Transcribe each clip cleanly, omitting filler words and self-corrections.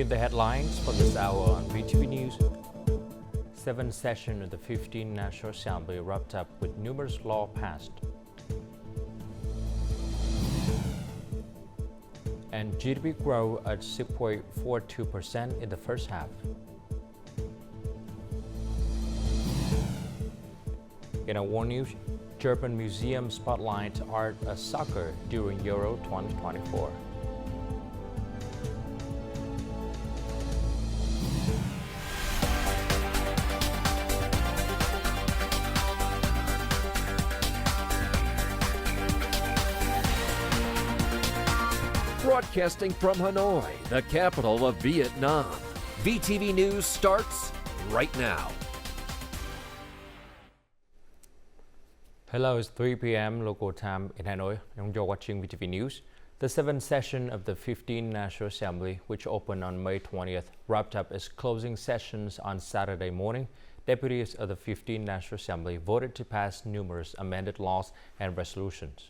Herein the headlines for this hour on VTV News. Seventh session of the 15th National Assembly wrapped up with numerous laws passed. And GDP grew at 6.42% in the first half. In our world news, German museum spotlights art as soccer during Euro 2024. Broadcasting from Hanoi, the capital of Vietnam. VTV News starts right now. Hello, it's 3 p.m. local time in Hanoi, and you're watching VTV News. The seventh session of the 15th National Assembly, which opened on May 20th, wrapped up its closing sessions on Saturday morning. Deputies of the 15th National Assembly voted to pass numerous amended laws and resolutions.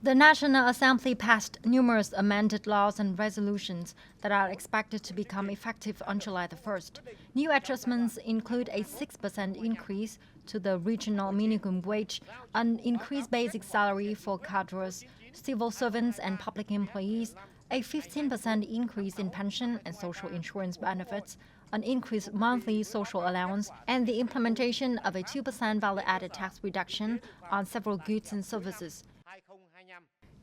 The National Assembly passed numerous amended laws and resolutions that are expected to become effective on July the 1st. New adjustments include a 6% increase to the regional minimum wage, an increased basic salary for cadres, civil servants and public employees, a 15% increase in pension and social insurance benefits, an increased monthly social allowance, and the implementation of a 2% value-added tax reduction on several goods and services.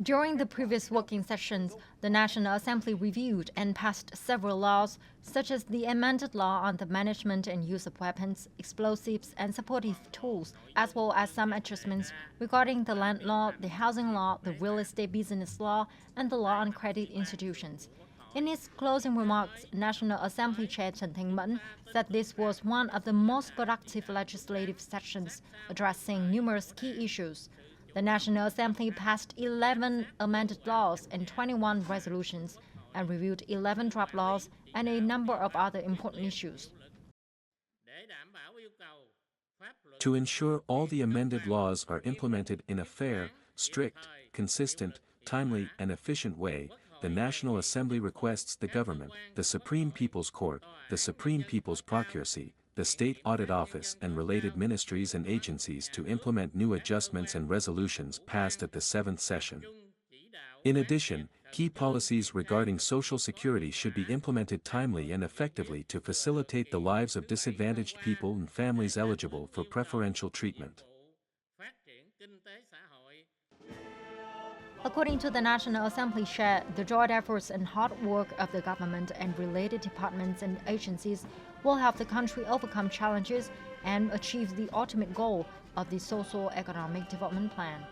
During the previous working sessions, the National Assembly reviewed and passed several laws, such as the amended law on the management and use of weapons, explosives, and supportive tools, as well as some adjustments regarding the land law, the housing law, the real estate business law, and the law on credit institutions. In his closing remarks, National Assembly Chair Trần Thanh Mẫn said this was one of the most productive legislative sessions, addressing numerous key issues. The National Assembly passed 11 amended laws and 21 resolutions and reviewed 11 draft laws and a number of other important issues. To ensure all the amended laws are implemented in a fair, strict, consistent, timely, and efficient way, the National Assembly requests the government, the Supreme People's Court, the Supreme People's Procuracy, the State Audit Office and related ministries and agencies to implement new adjustments and resolutions passed at the 7th session. In addition, key policies regarding Social Security should be implemented timely and effectively to facilitate the lives of disadvantaged people and families eligible for preferential treatment. According to the National Assembly Chair, the joint efforts and hard work of the government and related departments and agencies will help the country overcome challenges and achieve the ultimate goal of the socio-economic development plan.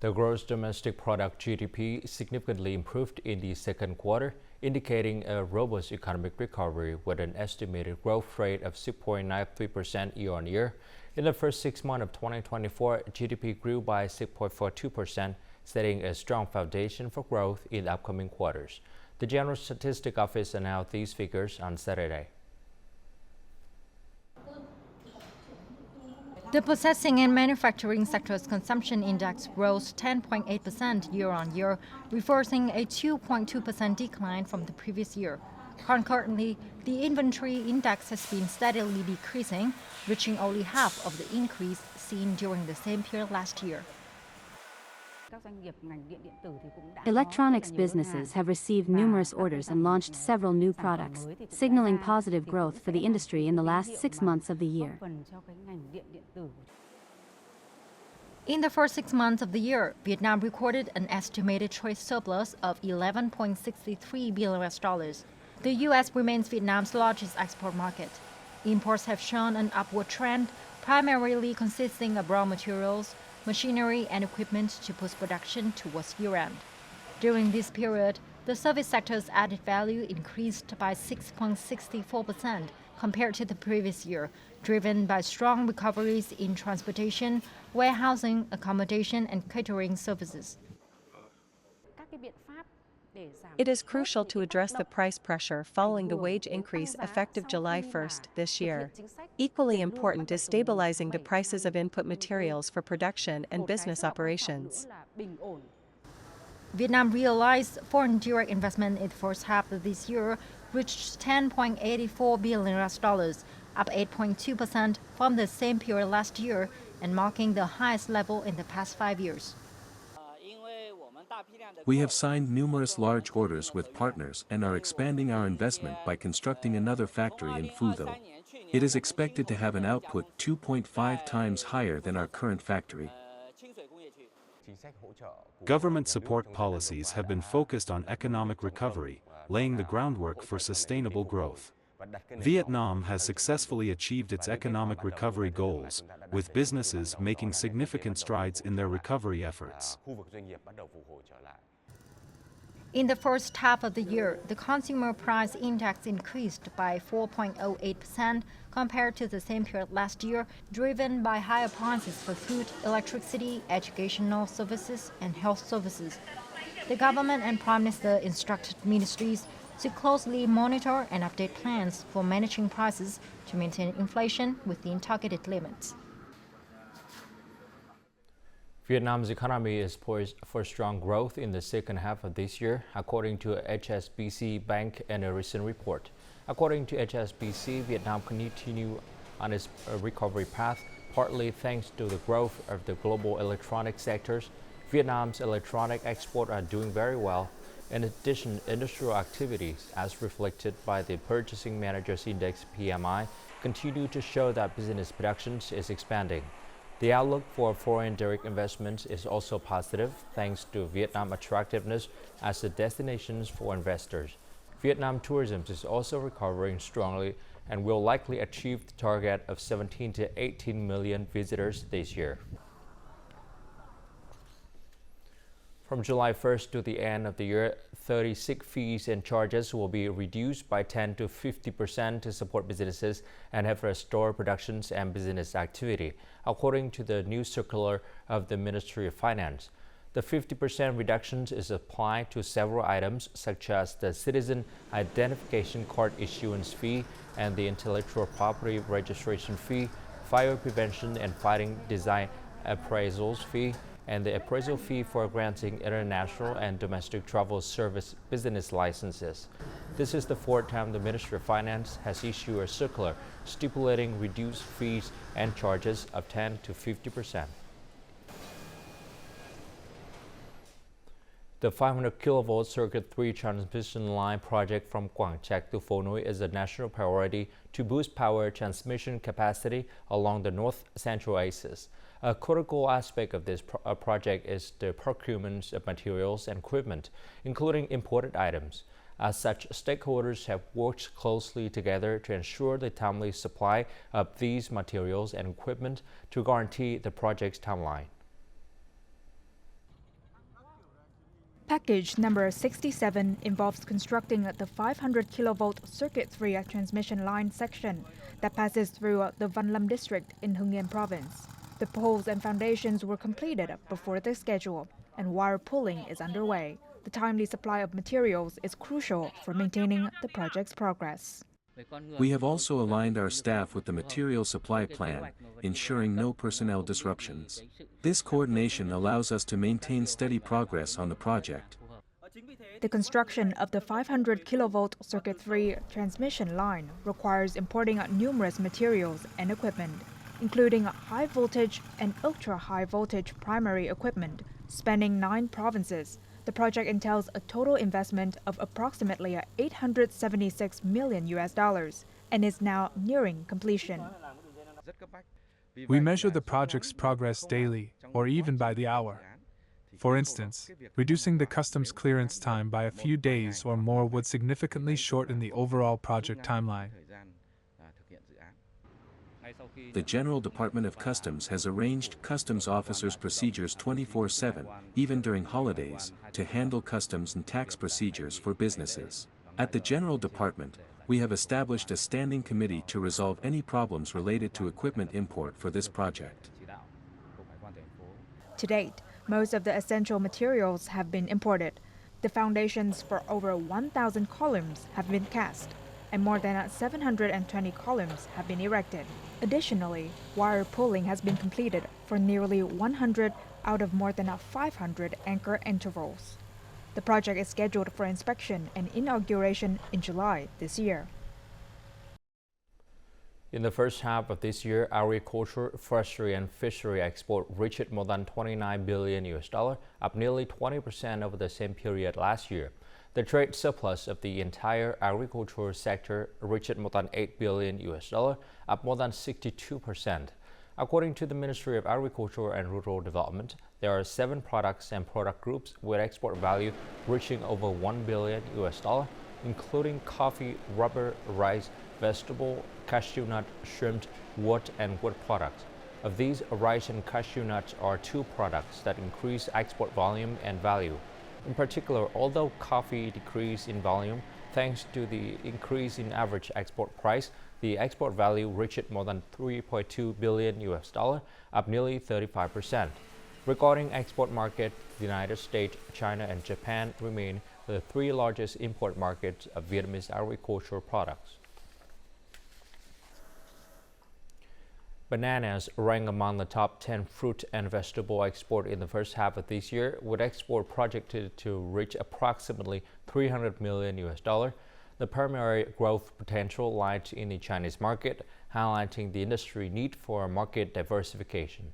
The gross domestic product GDP significantly improved in the second quarter, indicating a robust economic recovery with an estimated growth rate of 6.93% year-on-year. In the first 6 months of 2024, GDP grew by 6.42%, setting a strong foundation for growth in the upcoming quarters. The General Statistics Office announced these figures on Saturday. The processing and manufacturing sector's consumption index rose 10.8% year-on-year, reversing a 2.2% decline from the previous year. Concurrently, the inventory index has been steadily decreasing, reaching only half of the increase seen during the same period last year. Electronics businesses have received numerous orders and launched several new products, signaling positive growth for the industry in the last 6 months of the year. In the first 6 months of the year, Vietnam recorded an estimated trade surplus of $11.63 billion. The U.S. remains Vietnam's largest export market. Imports have shown an upward trend, primarily consisting of raw materials, machinery and equipment to push production towards year-end. During this period, the service sector's added value increased by 6.64% compared to the previous year, driven by strong recoveries in transportation, warehousing, accommodation and catering services. It is crucial to address the price pressure following the wage increase effective July 1st this year. Equally important is stabilizing the prices of input materials for production and business operations. Vietnam realized foreign direct investment in the first half of this year reached $10.84 billion, up 8.2% from the same period last year and marking the highest level in the past 5 years. We have signed numerous large orders with partners and are expanding our investment by constructing another factory in Phie. It is expected to have an output 2.5 times higher than our current factory. Government support policies have been focused on economic recovery, laying the groundwork for sustainable growth. Vietnam has successfully achieved its economic recovery goals, with businesses making significant strides in their recovery efforts. In the first half of the year, the consumer price index increased by 4.08% compared to the same period last year, driven by higher prices for food, electricity, educational services, and health services. The government and Prime Minister instructed ministries to closely monitor and update plans for managing prices to maintain inflation within targeted limits. Vietnam's economy is poised for strong growth in the second half of this year, according to HSBC Bank in a recent report. According to HSBC, Vietnam continues on its recovery path, partly thanks to the growth of the global electronic sectors. Vietnam's electronic exports are doing very well. In addition, industrial activities, as reflected by the Purchasing Managers Index PMI, continue to show that business production is expanding. The outlook for foreign direct investments is also positive, thanks to Vietnam's attractiveness as a destination for investors. Vietnam tourism is also recovering strongly and will likely achieve the target of 17 to 18 million visitors this year. From July 1st to the end of the year, 36 fees and charges will be reduced by 10 to 50% to support businesses and have restored productions and business activity, according to the new circular of the Ministry of Finance. The 50% reduction is applied to several items, such as the Citizen Identification Card Issuance Fee and the Intellectual Property Registration Fee, Fire Prevention and Fighting Design Appraisals Fee, and the appraisal fee for granting international and domestic travel service business licenses. This is the fourth time the Ministry of Finance has issued a circular stipulating reduced fees and charges of 10 to 50%. The 500 kilovolt Circuit 3 transmission line project from Quang Trạch to Phố Nối is a national priority to boost power transmission capacity along the north-central axis. A critical aspect of this project is the procurement of materials and equipment, including imported items. As such, stakeholders have worked closely together to ensure the timely supply of these materials and equipment to guarantee the project's timeline. Package number 67 involves constructing the 500 kilovolt Circuit 3 transmission line section that passes through the Văn Lâm district in Hưng Yên province. The poles and foundations were completed before the schedule, and wire pulling is underway. The timely supply of materials is crucial for maintaining the project's progress. We have also aligned our staff with the material supply plan, ensuring no personnel disruptions. This coordination allows us to maintain steady progress on the project. The construction of the 500 kilovolt Circuit 3 transmission line requires importing numerous materials and equipment, including high voltage and ultra-high voltage primary equipment spanning 9 provinces. The project entails a total investment of approximately $876 million and is now nearing completion. We measure the project's progress daily or even by the hour. For instance, reducing the customs clearance time by a few days or more would significantly shorten the overall project timeline. The General Department of Customs has arranged customs officers' procedures 24/7, even during holidays, to handle customs and tax procedures for businesses. At the General Department, we have established a standing committee to resolve any problems related to equipment import for this project. To date, most of the essential materials have been imported. The foundations for over 1,000 columns have been cast, and more than 720 columns have been erected. Additionally, wire pulling has been completed for nearly 100 out of more than 500 anchor intervals. The project is scheduled for inspection and inauguration in July this year. In the first half of this year, agriculture, forestry, and fishery export reached more than $29 billion, up nearly 20% over the same period last year. The trade surplus of the entire agricultural sector reached more than $8 billion, up more than 62%. According to the Ministry of Agriculture and Rural Development, there are 7 products and product groups with export value reaching over $1 billion, including coffee, rubber, rice, vegetable, cashew nut, shrimp, wood, and wood products. Of these, rice and cashew nuts are 2 products that increase export volume and value. In particular, although coffee decreased in volume, thanks to the increase in average export price, the export value reached more than $3.2 billion, up nearly 35%. Regarding export market, the United States, China, and Japan remain the 3 largest import markets of Vietnamese agricultural products. Bananas rank among the top 10 fruit and vegetable export in the first half of this year, with export projected to reach approximately $300 million. The primary growth potential lies in the Chinese market, highlighting the industry need for market diversification.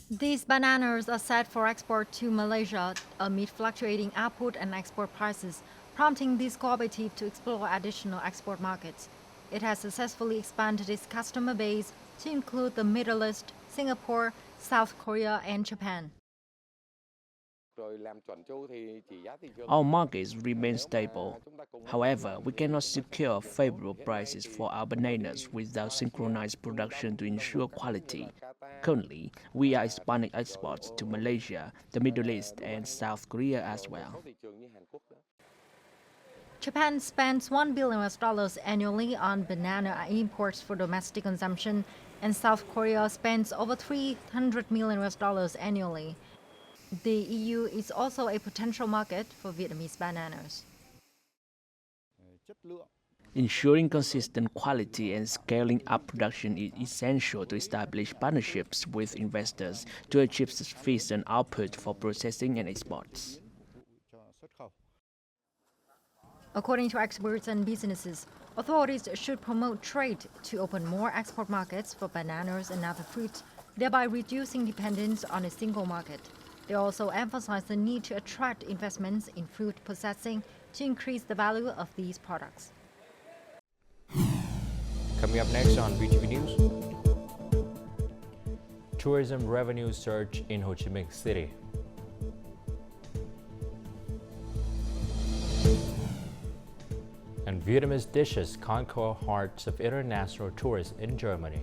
These bananas are set for export to Malaysia amid fluctuating output and export prices, prompting this cooperative to explore additional export markets. It has successfully expanded its customer base to include the Middle East, Singapore, South Korea, and Japan. Our markets remain stable. However, we cannot secure favorable prices for our bananas without synchronized production to ensure quality. Currently, we are expanding exports to Malaysia, the Middle East, and South Korea as well. Japan spends $1 billion annually on banana imports for domestic consumption, and South Korea spends over $300 million annually. The EU is also a potential market for Vietnamese bananas. Ensuring consistent quality and scaling up production is essential to establish partnerships with investors to achieve sufficient output for processing and exports. According to experts and businesses, authorities should promote trade to open more export markets for bananas and other fruits, thereby reducing dependence on a single market. They also emphasize the need to attract investments in fruit processing to increase the value of these products. Coming up next on VTV News, tourism revenue surge in Ho Chi Minh City. And Vietnamese dishes conquer hearts of international tourists in Germany.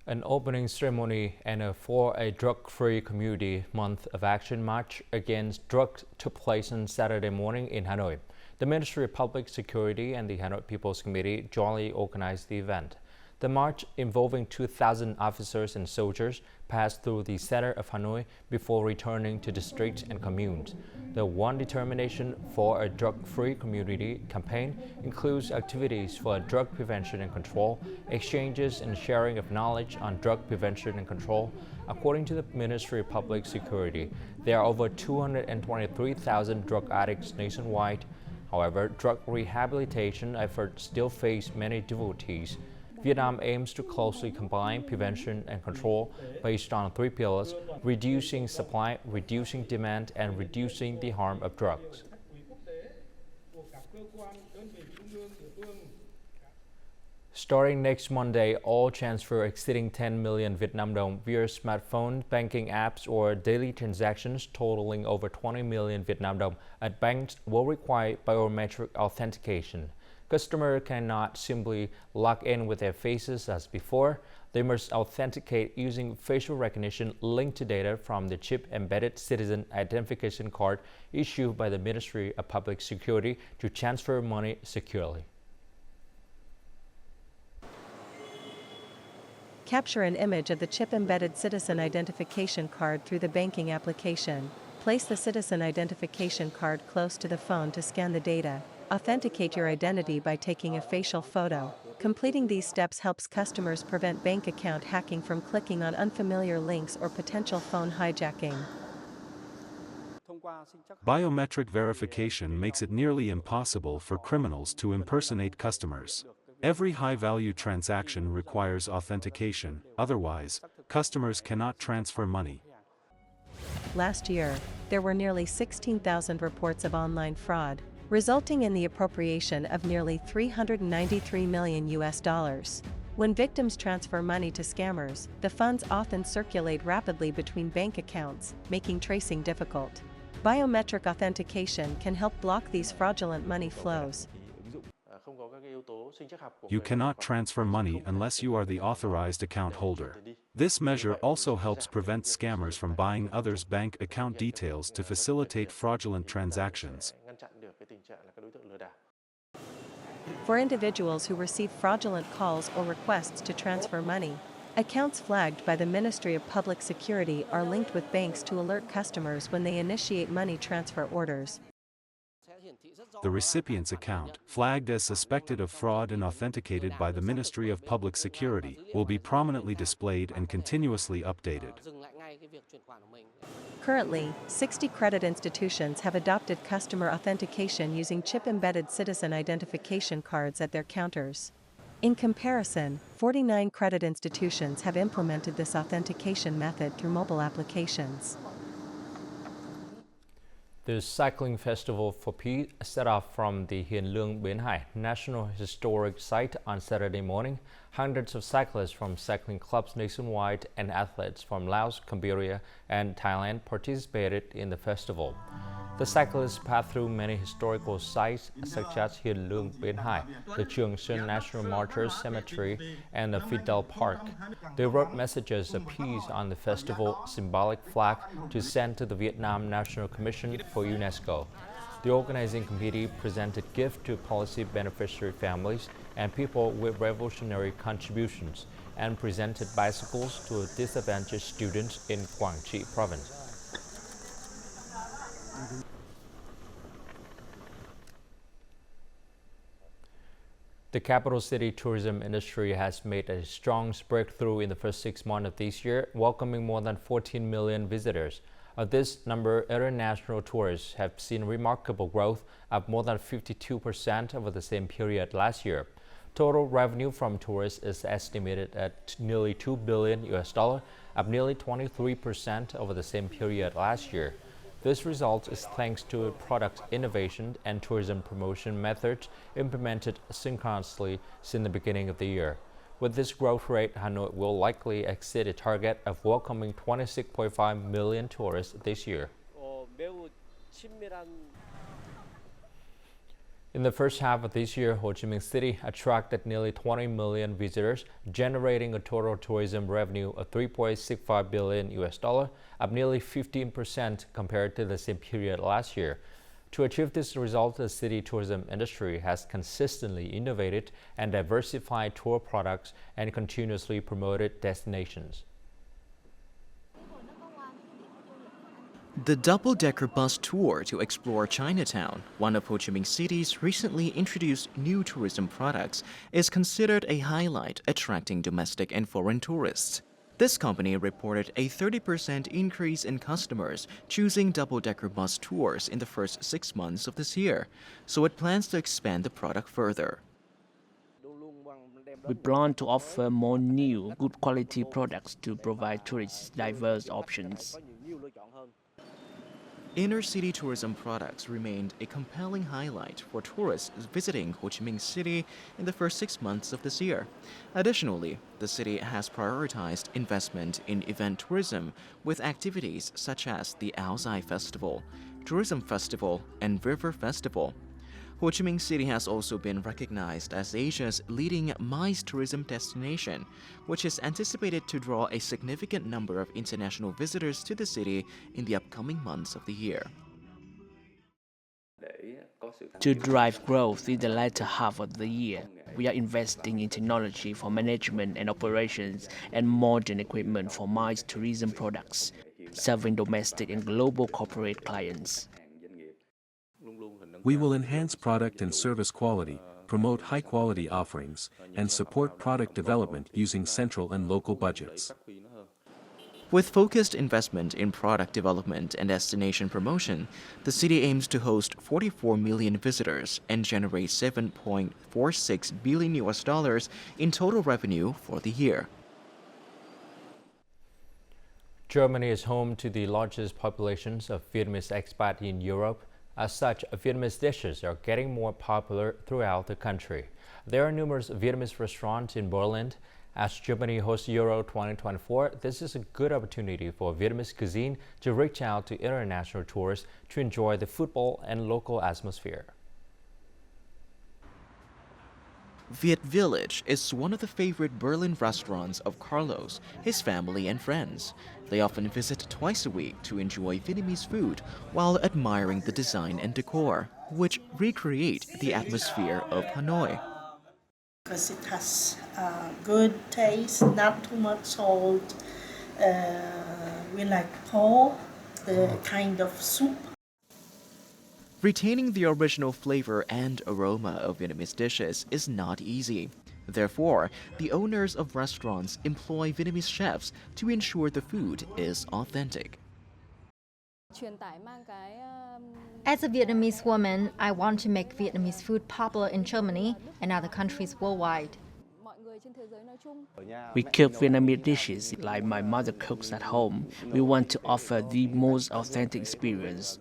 An opening ceremony and for a drug-free community month of action march against drugs took place on Saturday morning in Hanoi. The Ministry of Public Security and the Hanoi People's Committee jointly organized the event. The march, involving 2,000 officers and soldiers, passed through the center of Hanoi before returning to districts and communes. The One Determination for a Drug-Free Community campaign includes activities for drug prevention and control, exchanges and sharing of knowledge on drug prevention and control. According to the Ministry of Public Security, there are over 223,000 drug addicts nationwide. However, drug rehabilitation efforts still face many difficulties. Vietnam aims to closely combine prevention and control based on 3 pillars: reducing supply, reducing demand, and reducing the harm of drugs. Starting next Monday, all transfer exceeding 10 million Vietnam dong via smartphone, banking apps, or daily transactions totaling over 20 million Vietnam dong at banks will require biometric authentication. Customers cannot simply log in with their faces as before. They must authenticate using facial recognition linked to data from the chip-embedded citizen identification card issued by the Ministry of Public Security to transfer money securely. Capture an image of the chip-embedded citizen identification card through the banking application. Place the citizen identification card close to the phone to scan the data. Authenticate your identity by taking a facial photo. Completing these steps helps customers prevent bank account hacking from clicking on unfamiliar links or potential phone hijacking. Biometric verification makes it nearly impossible for criminals to impersonate customers. Every high-value transaction requires authentication, otherwise, customers cannot transfer money. Last year, there were nearly 16,000 reports of online fraud, resulting in the appropriation of nearly $393 million. When victims transfer money to scammers, the funds often circulate rapidly between bank accounts, making tracing difficult. Biometric authentication can help block these fraudulent money flows. You cannot transfer money unless you are the authorized account holder. This measure also helps prevent scammers from buying others' bank account details to facilitate fraudulent transactions. For individuals who receive fraudulent calls or requests to transfer money, accounts flagged by the Ministry of Public Security are linked with banks to alert customers when they initiate money transfer orders. The recipient's account, flagged as suspected of fraud and authenticated by the Ministry of Public Security, will be prominently displayed and continuously updated. Currently, 60 credit institutions have adopted customer authentication using chip-embedded citizen identification cards at their counters. In comparison, 49 credit institutions have implemented this authentication method through mobile applications. The cycling festival for Phie set off from the Hien Lương Bến Hải National Historic Site on Saturday morning. Hundreds of cyclists from cycling clubs nationwide and athletes from Laos, Cambodia, and Thailand participated in the festival. The cyclists passed through many historical sites such as Hien Lương Bến Hải, the Trường Sơn National Martyrs Cemetery, and the Fidel Park. They wrote messages of peace on the festival symbolic flag to send to the Vietnam National Commission for UNESCO. The organizing committee presented gifts to policy beneficiary families and people with revolutionary contributions and presented bicycles to disadvantaged students in Quảng Trị province. The capital city tourism industry has made a strong breakthrough in the first 6 months of this year, welcoming more than 14 million visitors. Of this number, international tourists have seen remarkable growth of more than 52% over the same period last year. Total revenue from tourists is estimated at nearly $2 billion, up nearly 23% over the same period last year. This result is thanks to product innovation and tourism promotion methods implemented synchronously since the beginning of the year. With this growth rate, Hanoi will likely exceed a target of welcoming 26.5 million tourists this year. In the first half of this year, Ho Chi Minh City attracted nearly 20 million visitors, generating a total tourism revenue of $3.65 billion, up nearly 15% compared to the same period last year. To achieve this result, the city tourism industry has consistently innovated and diversified tour products and continuously promoted destinations. The double-decker bus tour to explore Chinatown, one of Ho Chi Minh City's recently introduced new tourism products, is considered a highlight, attracting domestic and foreign tourists. This company reported a 30% increase in customers choosing double-decker bus tours in the first 6 months of this year, so it plans to expand the product further. We plan to offer more new, good quality products to provide tourists diverse options. Inner-city tourism products remained a compelling highlight for tourists visiting Ho Chi Minh City in the first 6 months of this year. Additionally, the city has prioritized investment in event tourism with activities such as the Ao Zai Festival, Tourism Festival, and River Festival. Ho Chi Minh City has also been recognized as Asia's leading MICE tourism destination, which is anticipated to draw a significant number of international visitors to the city in the upcoming months of the year. To drive growth in the latter half of the year, we are investing in technology for management and operations and modern equipment for MICE tourism products, serving domestic and global corporate clients. We will enhance product and service quality, promote high-quality offerings, and support product development using central and local budgets. With focused investment in product development and destination promotion, the city aims to host 44 million visitors and generate $7.46 billion in total revenue for the year. Germany is home to the largest populations of Vietnamese expats in Europe. As such, Vietnamese dishes are getting more popular throughout the country. There are numerous Vietnamese restaurants in Berlin. As Germany hosts Euro 2024, this is a good opportunity for Vietnamese cuisine to reach out to international tourists to enjoy the football and local atmosphere. Viet Village is one of the favorite Berlin restaurants of Carlos, his family, and friends. They often visit twice a week to enjoy Vietnamese food while admiring the design and decor, which recreate the atmosphere of Hanoi. Because it has good taste, not too much salt. We like po, the kind of soup. Retaining the original flavor and aroma of Vietnamese dishes is not easy. Therefore, the owners of restaurants employ Vietnamese chefs to ensure the food is authentic. As a Vietnamese woman, I want to make Vietnamese food popular in Germany and other countries worldwide. We cook Vietnamese dishes like my mother cooks at home. We want to offer the most authentic experience.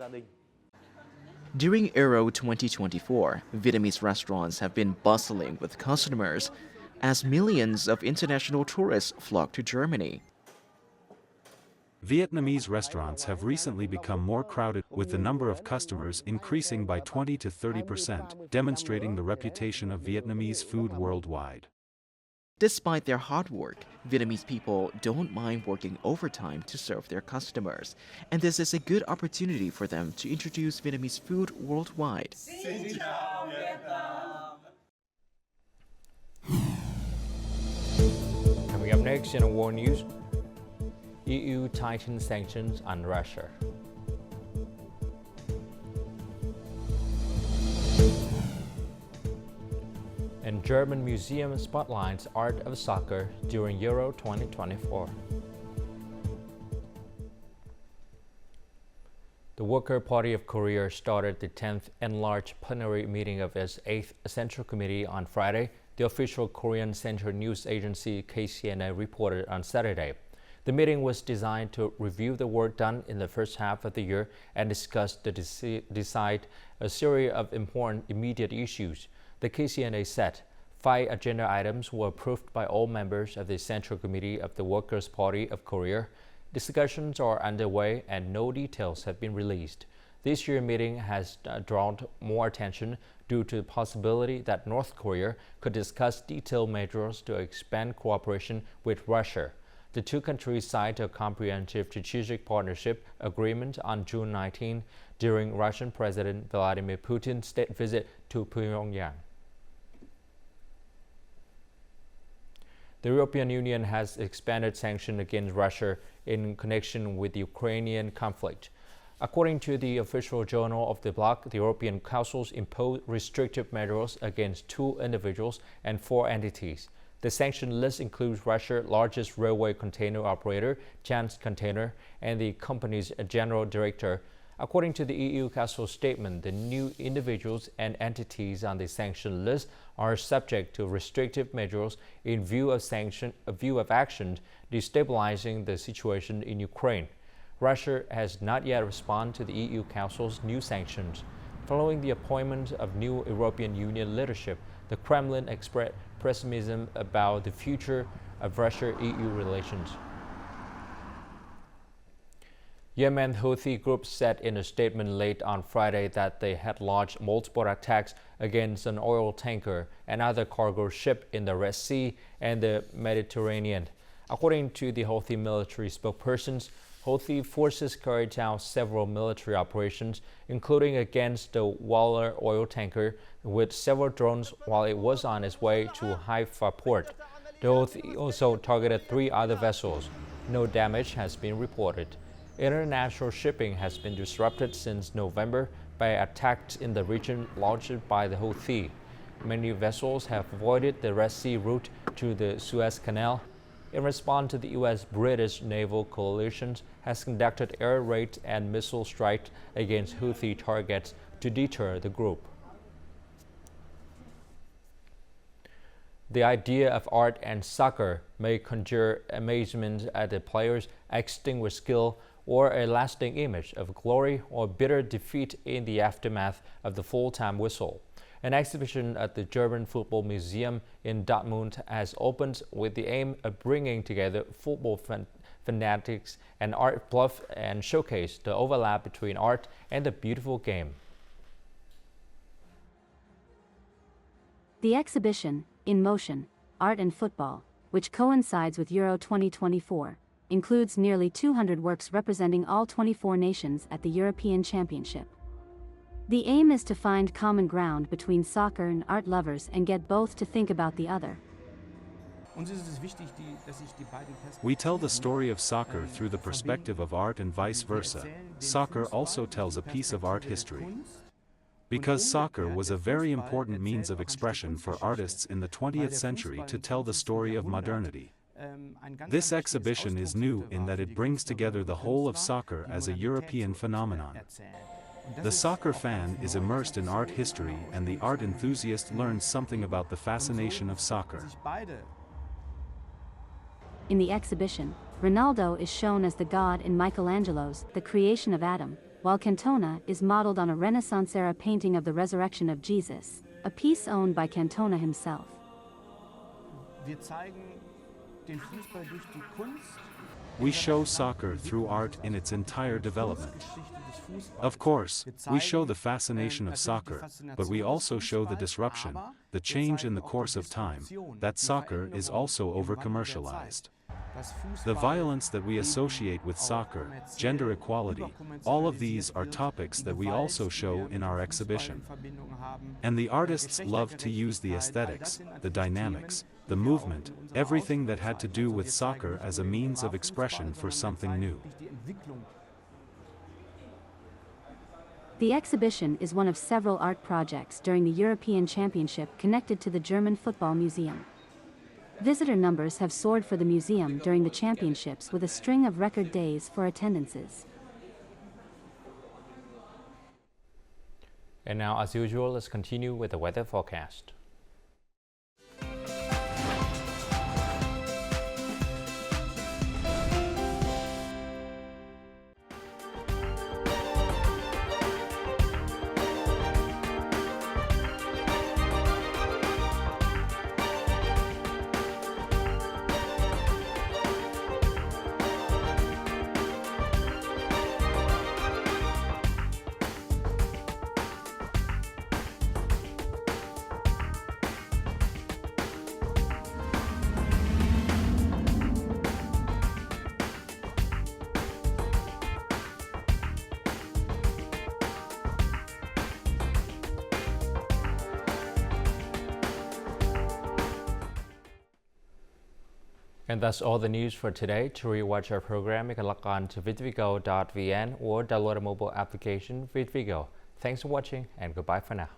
During Euro 2024, Vietnamese restaurants have been bustling with customers as millions of international tourists flock to Germany. Vietnamese restaurants have recently become more crowded, with the number of customers increasing by 20 to 30%, demonstrating the reputation of Vietnamese food worldwide. Despite their hard work, Vietnamese people don't mind working overtime to serve their customers, and this is a good opportunity for them to introduce Vietnamese food worldwide. Coming up next in world news, EU tightens sanctions on Russia. And German museum spotlights art of soccer during Euro 2024. The Worker Party of Korea started the 10th enlarged plenary meeting of its 8th Central Committee on Friday, the official Korean Central News Agency KCNA reported on Saturday. The meeting was designed to review the work done in the first half of the year and discuss decide a series of important immediate issues. The KCNA said 5 agenda items were approved by all members of the Central Committee of the Workers' Party of Korea. Discussions are underway and no details have been released. This year's meeting has drawn more attention due to the possibility that North Korea could discuss detailed measures to expand cooperation with Russia. The two countries signed a comprehensive strategic partnership agreement on June 19 during Russian President Vladimir Putin's state visit to Pyongyang. The European Union has expanded sanctions against Russia in connection with the Ukrainian conflict. According to the official journal of the bloc, the European councils imposed restrictive measures against 2 individuals and 4 entities. The sanction list includes Russia's largest railway container operator, Chance Container, and the company's general director. According to the EU Council statement, the new individuals and entities on the sanction list are subject to restrictive measures in view of action destabilizing the situation in Ukraine. Russia has not yet responded to the EU Council's new sanctions. Following the appointment of new European Union leadership, the Kremlin expressed pessimism about the future of Russia-EU relations. Yemen Houthi group said in a statement late on Friday that they had launched multiple attacks against an oil tanker and other cargo ship in the Red Sea and the Mediterranean. According to the Houthi military spokespersons, Houthi forces carried out several military operations, including against the Waller oil tanker with several drones while it was on its way to Haifa port. The Houthi also targeted 3 other vessels. No damage has been reported. International shipping has been disrupted since November by attacks in the region launched by the Houthi. Many vessels have avoided the Red Sea route to the Suez Canal. In response to the U.S.-British naval coalition has conducted air raids and missile strikes against Houthi targets to deter the group. The idea of art and soccer may conjure amazement at the players' extinguished skill or a lasting image of glory or bitter defeat in the aftermath of the full-time whistle. An exhibition at the German Football Museum in Dortmund has opened with the aim of bringing together football fanatics and art bluff and showcase the overlap between art and the beautiful game. The exhibition, In Motion, Art and Football, which coincides with Euro 2024, includes nearly 200 works representing all 24 nations at the European Championship. The aim is to find common ground between soccer and art lovers and get both to think about the other. We tell the story of soccer through the perspective of art and vice versa. Soccer also tells a piece of art history. Because soccer was a very important means of expression for artists in the 20th century to tell the story of modernity. This exhibition is new in that it brings together the whole of soccer as a European phenomenon. The soccer fan is immersed in art history and the art enthusiast learns something about the fascination of soccer. In the exhibition, Ronaldo is shown as the god in Michelangelo's The Creation of Adam, while Cantona is modeled on a Renaissance-era painting of the resurrection of Jesus, a piece owned by Cantona himself. We show soccer through art in its entire development. Of course, we show the fascination of soccer, but we also show the disruption, the change in the course of time, that soccer is also over-commercialized. The violence that we associate with soccer, gender equality, all of these are topics that we also show in our exhibition. And the artists love to use the aesthetics, the dynamics, the movement, everything that had to do with soccer as a means of expression for something new. The exhibition is one of several art projects during the European Championship connected to the German Football Museum. Visitor numbers have soared for the museum during the championships with a string of record days for attendances. And now, as usual, let's continue with the weather forecast. And that's all the news for today. To rewatch our program, you can log on to VTVgo.vn or download a mobile application, VTVgo. Thanks for watching and goodbye for now.